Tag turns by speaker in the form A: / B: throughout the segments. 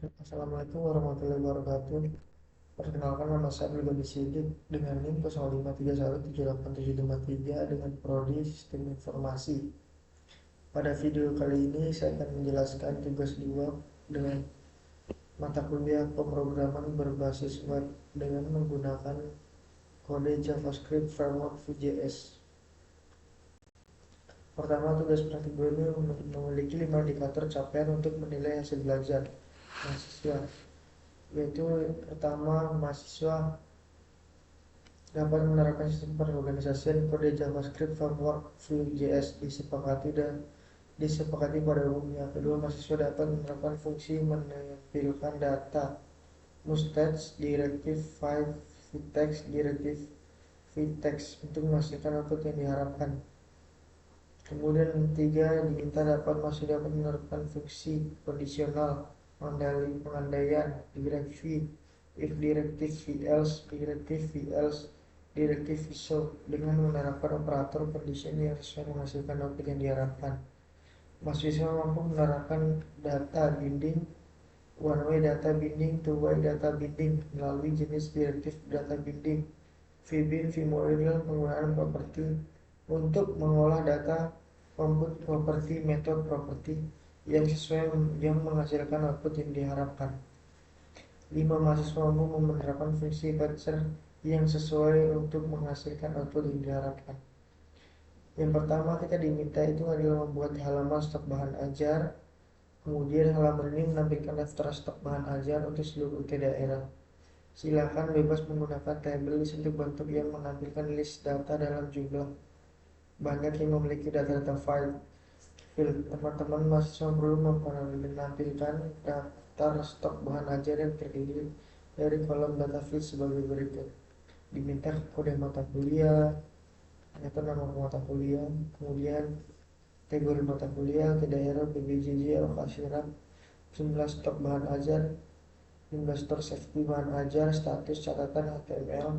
A: Assalamualaikum warahmatullahi wabarakatuh. Perkenalkan, nama saya Abdul Sidik dengan NIM 0531787753 dengan prodi Sistem Informasi. Pada video kali ini saya akan menjelaskan tugas 2 dengan mata kuliah pemrograman berbasis web dengan menggunakan kode JavaScript Framework Vue.js. Pertama, tugas praktik 2 ini memiliki 5 indikator capaian untuk menilai hasil belajar mahasiswa, yaitu pertama, mahasiswa dapat menerapkan sistem perorganisasian kode JavaScript Framework Vue.js disepakati pada umumnya. Kedua, mahasiswa dapat menerapkan fungsi menampilkan data mustache, direktif file vtext, direktif vtext untuk menghasilkan output yang diharapkan. Kemudian tiga, diminta masih dapat menerapkan fungsi kondisional pengandaian, direktif if, direktif else, direktif else, direktif so dengan menerapkan operator condition yang sesuai menghasilkan output yang diharapkan. Mahasiswa mampu menerapkan data binding, one way data binding, two way data binding melalui jenis direktif data binding, vbin, vmodel, penggunaan properti untuk mengolah data, membuat properti, metode properti yang sesuai yang menghasilkan output yang diharapkan. 5. Mahasiswa mampu menerapkan fungsi fetcher yang sesuai untuk menghasilkan output yang diharapkan. Yang pertama, kita diminta itu adalah membuat halaman stok bahan ajar. Kemudian halaman ini menampilkan daftar stok bahan ajar untuk seluruh UT daerah. Silakan bebas menggunakan tabel list untuk bentuk yang menampilkan list data dalam jumlah banyak yang memiliki data-data file. Teman-teman mahasiswa perlu menampilkan daftar stok bahan ajar yang terdiri dari kolom data field sebagai berikut. Diminta kode mata kuliah, atau nama mata kuliah, kemudian kategori mata kuliah, ke daerah, PBJJ, alokasi RAM, jumlah stok bahan ajar, jumlah stok safety bahan ajar, status catatan HTML.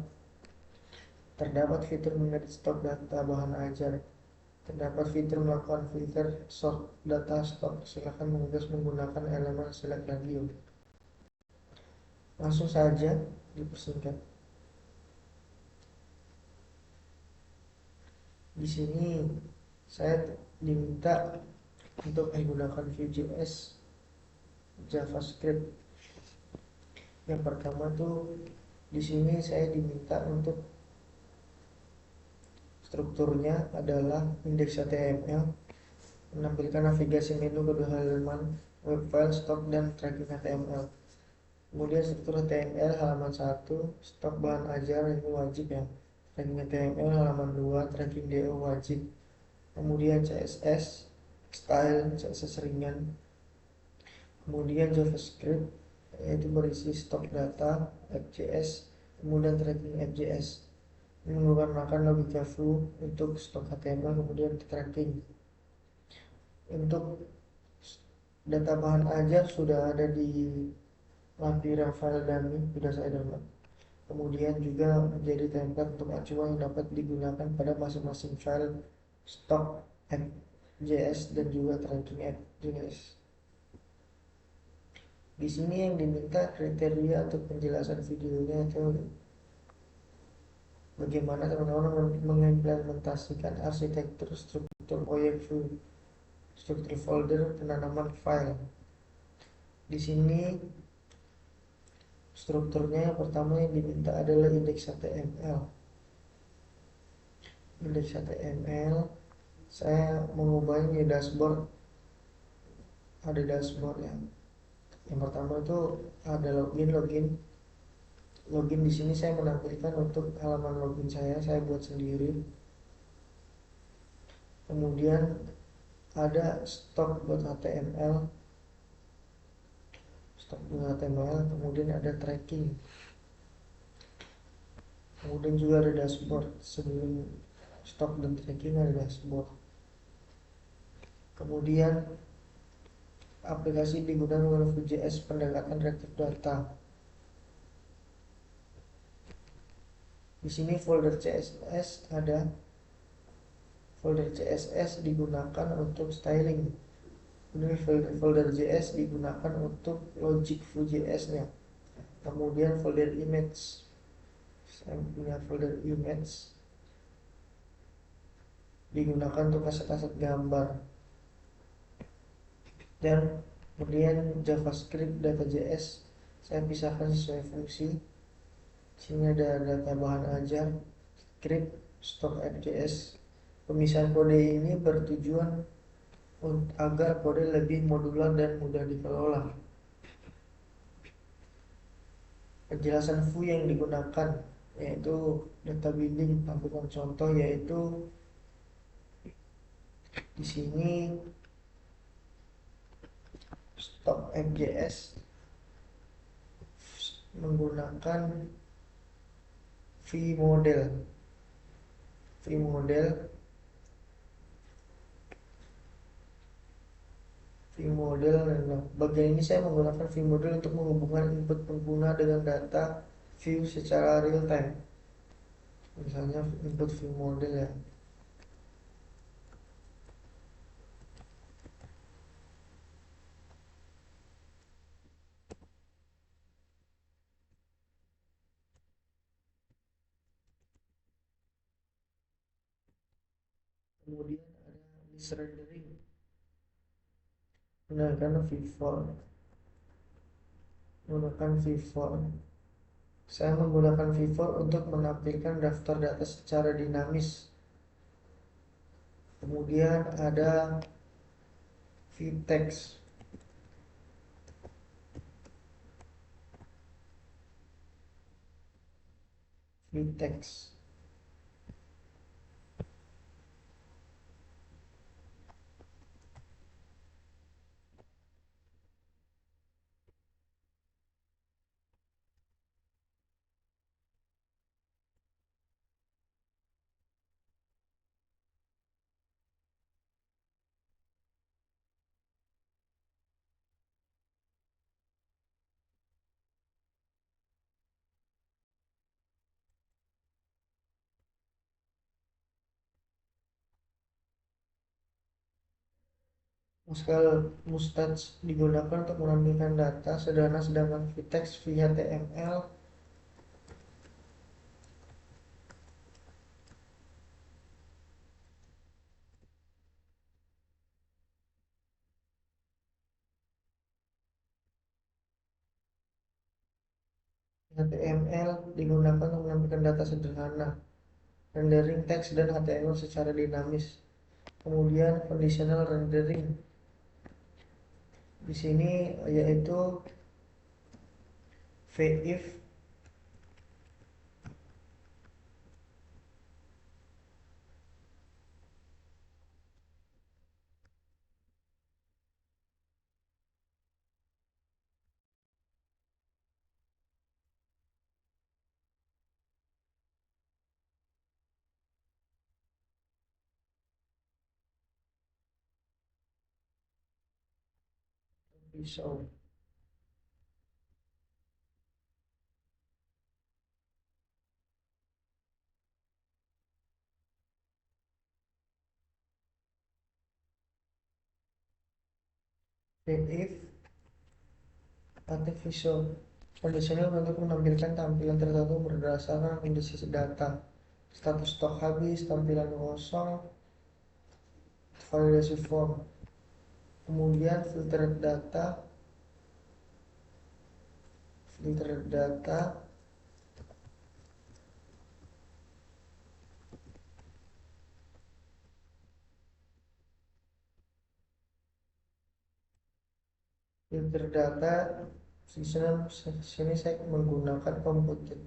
A: Terdapat fitur mengedit stok data bahan ajar. Terdapat fitur melakukan filter sort data stok. Silakan mengakses menggunakan elemen select radio. Langsung saja dipersingkat. Di sini saya diminta untuk menggunakan Vue.js, JavaScript. Yang pertama tuh di sini saya diminta untuk strukturnya adalah indeks HTML, menampilkan navigasi menu kedua halaman, web file, stok, dan tracking HTML. Kemudian struktur HTML halaman 1, stok bahan ajar ini wajib ya. Tracking HTML halaman 2, tracking DO wajib. Kemudian CSS, style, CSS ringan. Kemudian JavaScript yaitu berisi stok data, FJS, kemudian tracking FJS. Ini menggunakan logika flu untuk stok HTML, kemudian tracking. Untuk data bahan ajar sudah ada di lampiran file dummy, sudah saya download. Kemudian juga menjadi template untuk acuan yang dapat digunakan pada masing-masing file stok FJS dan juga tracking FJS. Di sini yang diminta kriteria untuk penjelasan videonya itu bagaimana teman-teman mengimplementasikan arsitektur struktur proyek Vue, struktur folder, penanaman file. Di sini strukturnya yang pertama yang diminta adalah indeks HTML. Indeks HTML saya mengubahnya dashboard. Ada dashboard ya. Yang pertama itu ada login di sini saya menampilkan untuk halaman login saya buat sendiri. Kemudian ada stok buat HTML, kemudian ada tracking, kemudian juga ada dashboard. Sebelum stok dan tracking ada dashboard. Kemudian aplikasi digunakan oleh Vue.js pendekatan reaktif data. Di sini folder CSS ada. Folder CSS digunakan untuk styling. Ini folder JS digunakan untuk logic Vue.js-nya. Kemudian folder image, saya punya folder image digunakan untuk aset-aset gambar. Dan kemudian JavaScript data.js saya pisahkan sesuai fungsi. Sini ada data bahan ajar, script, stock app.js. Pemisahan kode ini bertujuan agar kode lebih modular dan mudah dikelola. Penjelasan Vue yang digunakan yaitu data building, tampilan contoh yaitu di sini stock app.js menggunakan vModel. vModel vModel. Nah, bagian ini saya menggunakan vModel untuk menghubungkan input pengguna dengan data Vue secara real time. Misalnya input vModel ya. Kemudian ada list rendering menggunakan V4. Saya menggunakan V4 untuk menampilkan daftar data secara dinamis. Kemudian ada vtext. vtext Mustache digunakan untuk menampilkan data sederhana, sedangkan vtext via HTML digunakan untuk menampilkan data sederhana, rendering teks dan HTML secara dinamis. Kemudian conditional rendering di sini yaitu vif pisau. Vif artificial conditional untuk menampilkan tampilan tertentu berdasarkan kondisi data, status stok habis, tampilan kosong, validasi form. Kemudian filter data sini saya menggunakan komputer,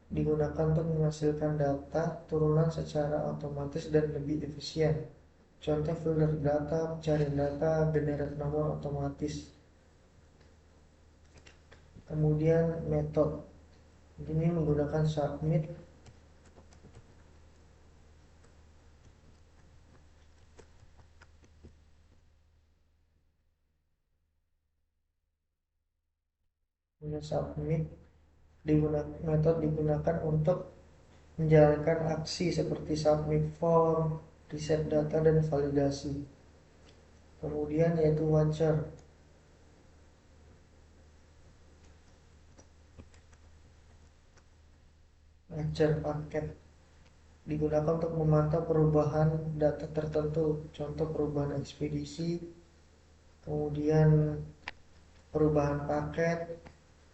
A: digunakan untuk menghasilkan data turunan secara otomatis dan lebih efisien. Contoh filter data, pencarian data, generate nomor otomatis. Kemudian metode ini menggunakan submit, metode digunakan untuk menjalankan aksi seperti submit form, reset data, dan validasi. Kemudian yaitu watcher. Watcher paket digunakan untuk memantau perubahan data tertentu, contoh perubahan ekspedisi, kemudian perubahan paket,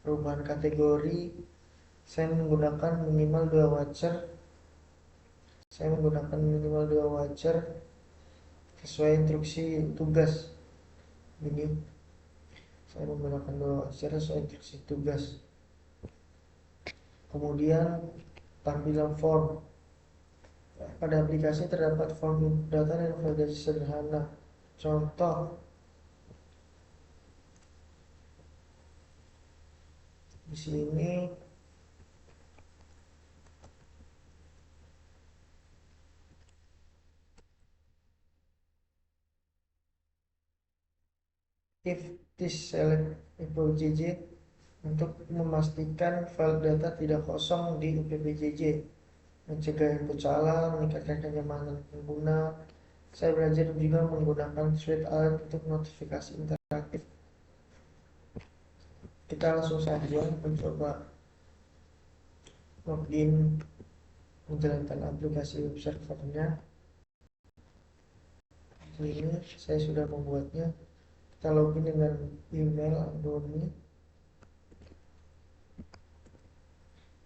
A: perubahan kategori. Saya menggunakan minimal 2 watcher. Sesuai instruksi tugas. Ini saya menggunakan 2 watcher sesuai instruksi tugas. Kemudian tampilan form. Pada aplikasi terdapat form data dan validasi sederhana. Contoh, di sini if this select UPPJJ untuk memastikan file data tidak kosong di UPPJJ, mencegah input salah, meningkatkan kenyamanan pengguna. Saya belajar juga menggunakan suite alert untuk notifikasi interaktif. Kita langsung saja mencoba login menjalankan aplikasi web servernya. Ini saya sudah membuatnya. Kita login dengan email Andoni,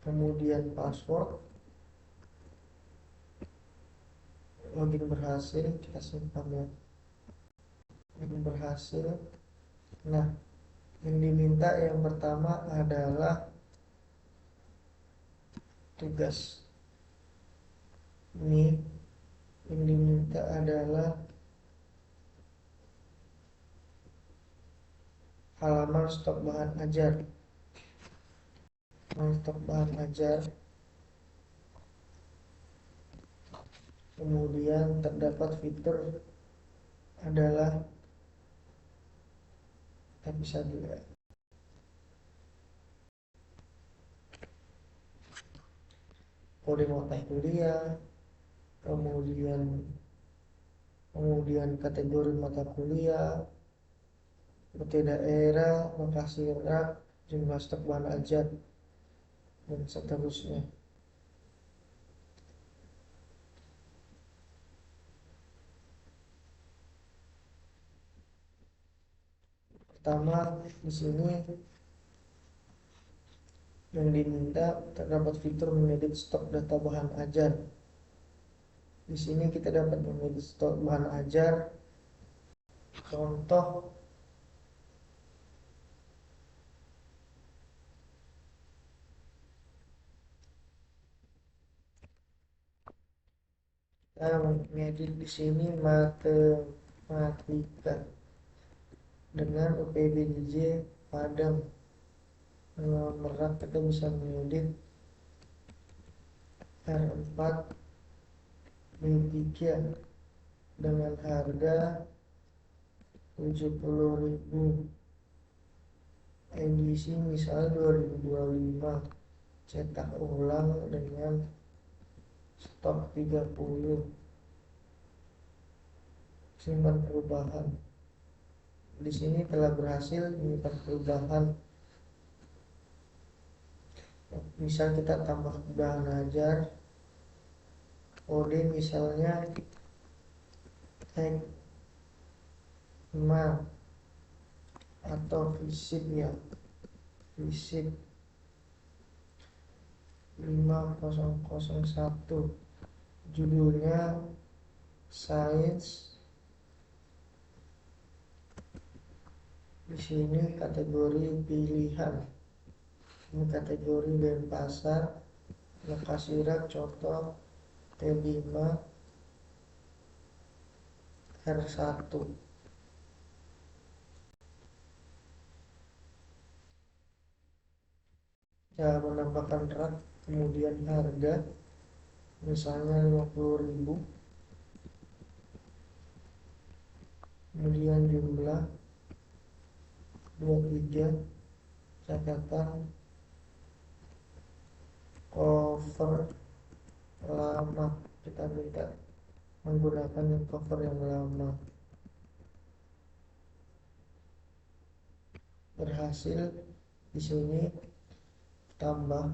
A: kemudian password. Login berhasil, kita simpan ya. Login berhasil. Nah, yang diminta yang pertama adalah tugas. Ini yang diminta adalah halaman stok bahan ajar. Kemudian terdapat fitur adalah, kita bisa dilihat kode mata kuliah, kemudian kategori mata kuliah, PT daerah, lokasi rak, jumlah stok bahan ajar, dan seterusnya. Pertama, di sini yang diminta terdapat fitur mengedit stok data bahan ajar. Di sini kita dapat mengedit stok bahan ajar. Contoh, kita mengedit di sini matematika dengan UPPJJ Padang. Merak kita bisa mengedit R4 B3 dengan harga 70.000, edisi misal 2025, cetak ulang dengan stok 30, simpan perubahan. Di sini telah berhasil menyimpan perubahan. Misal kita tambah bahan ajar, kode misalnya Ekma atau FISIP ya, FISIP 5001, judulnya Sains. Di sini kategori pilihan, ini kategori Denpasar, lokasi rak contoh T5 R1. Cara menambahkan rak, kemudian harga misalnya 50.000, kemudian jumlah 23, catatan cover lama, kita minta menggunakan cover yang lama. berhasil di sini tambah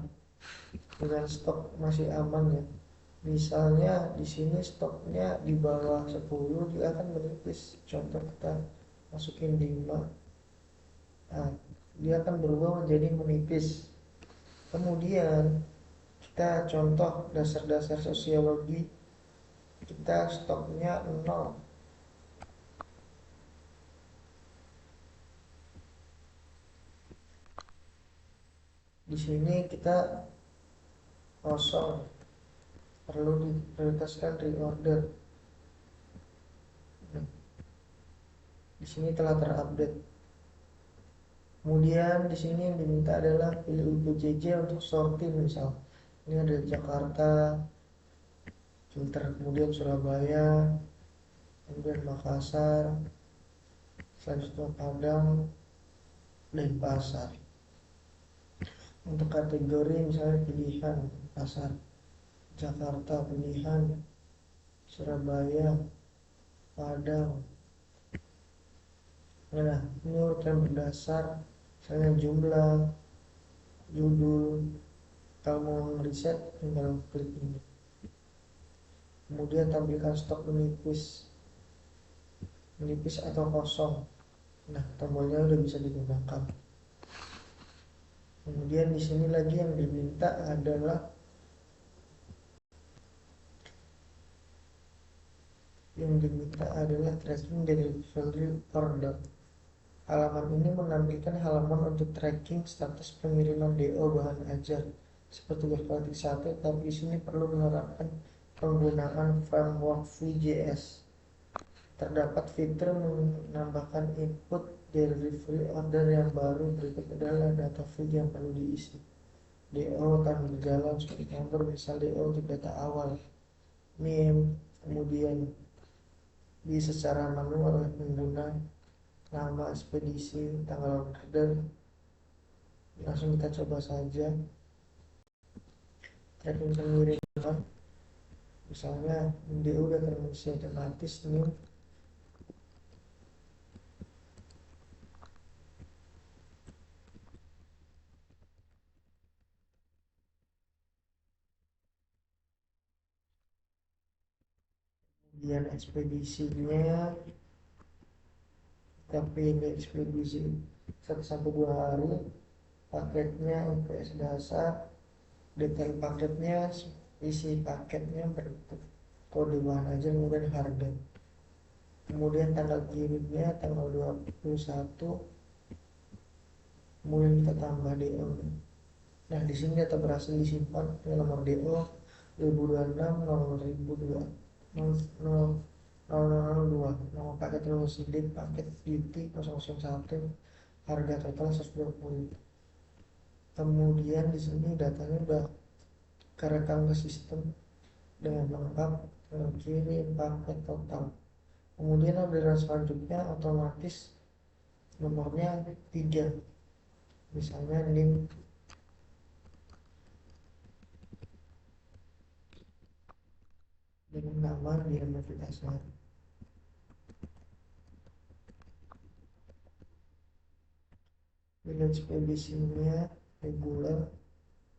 A: dengan stok masih aman ya. Misalnya di sini stoknya di bawah 10, dia akan menipis. Contoh kita masukin 5, nah, dia akan berubah menjadi menipis. Kemudian kita contoh dasar-dasar sosiologi, kita stoknya 0. Di sini kita kosong, perlu diprioritaskan reorder. Nah, di sini telah terupdate. Kemudian di sini yang diminta adalah pilih UPJJ untuk sortir, misal ini ada Jakarta, filter, kemudian Surabaya, kemudian Makassar, selanjutnya Padang, dan Pasar. Untuk kategori misalnya pilihan Pasar, Jakarta pilihan, Surabaya, Padang. Nah, ini urutan berdasar misalnya jumlah, judul. Kalau mau riset tinggal klik ini. Kemudian tampilkan stok menipis atau kosong. Nah, tombolnya udah bisa digunakan. Kemudian di sini lagi yang diminta adalah tracking delivery order. Halaman ini menampilkan halaman untuk tracking status pengiriman DO bahan ajar seperti Batik 1, tapi di sini perlu menerapkan penggunaan framework Vue.js. Terdapat fitur menambahkan input delivery order yang baru. Berikut adalah data field yang perlu diisi. DO akan berjalan seperti nomor, misal DO untuk data awal, name, kemudian secara manual oleh pengguna, nama ekspedisi, tanggal order. Langsung kita coba saja tracking pengiriman. Misalnya DO udah terisi otomatis nih. Kemudian ekspedisinya kita pilih ekspedisi 1-2 hari, paketnya UPS dasar, detail paketnya, isi paketnya, bentuk kode bahan aja, kemudian harga, kemudian tanggal kirimnya tanggal 21, kemudian kita tambah DO. Nah, di sini data berhasil disimpan dengan nomor DO 2026 002, nama paket sidik, paket beauty 001, harga total 120. Kemudian di sini datanya udah kerekam ke sistem dengan lengkap, kirim, paket, total. Kemudian orderan selanjutnya otomatis nomornya 3, misalnya link dengan nama diidentifikasi. Bila ekspedisinya reguler,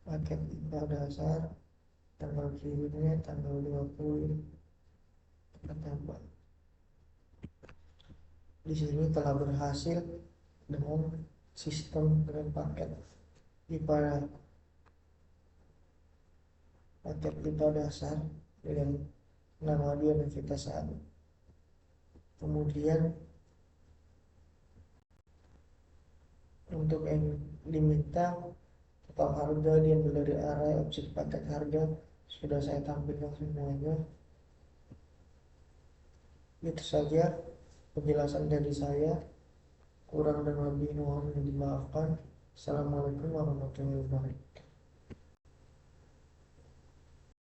A: paket IPA dasar, tanggal kirimnya tanggal 20, kita tambah. Di sini telah berhasil dengan sistem dengan paket IPA dasar dengan nama diidentifikasi. Kemudian untuk yang diminta total harga diambil dari array objek paket harga, sudah saya tampilkan semuanya. Itu saja penjelasan dari saya, kurang dan lebih mohon dimaafkan. Assalamualaikum warahmatullahi wabarakatuh.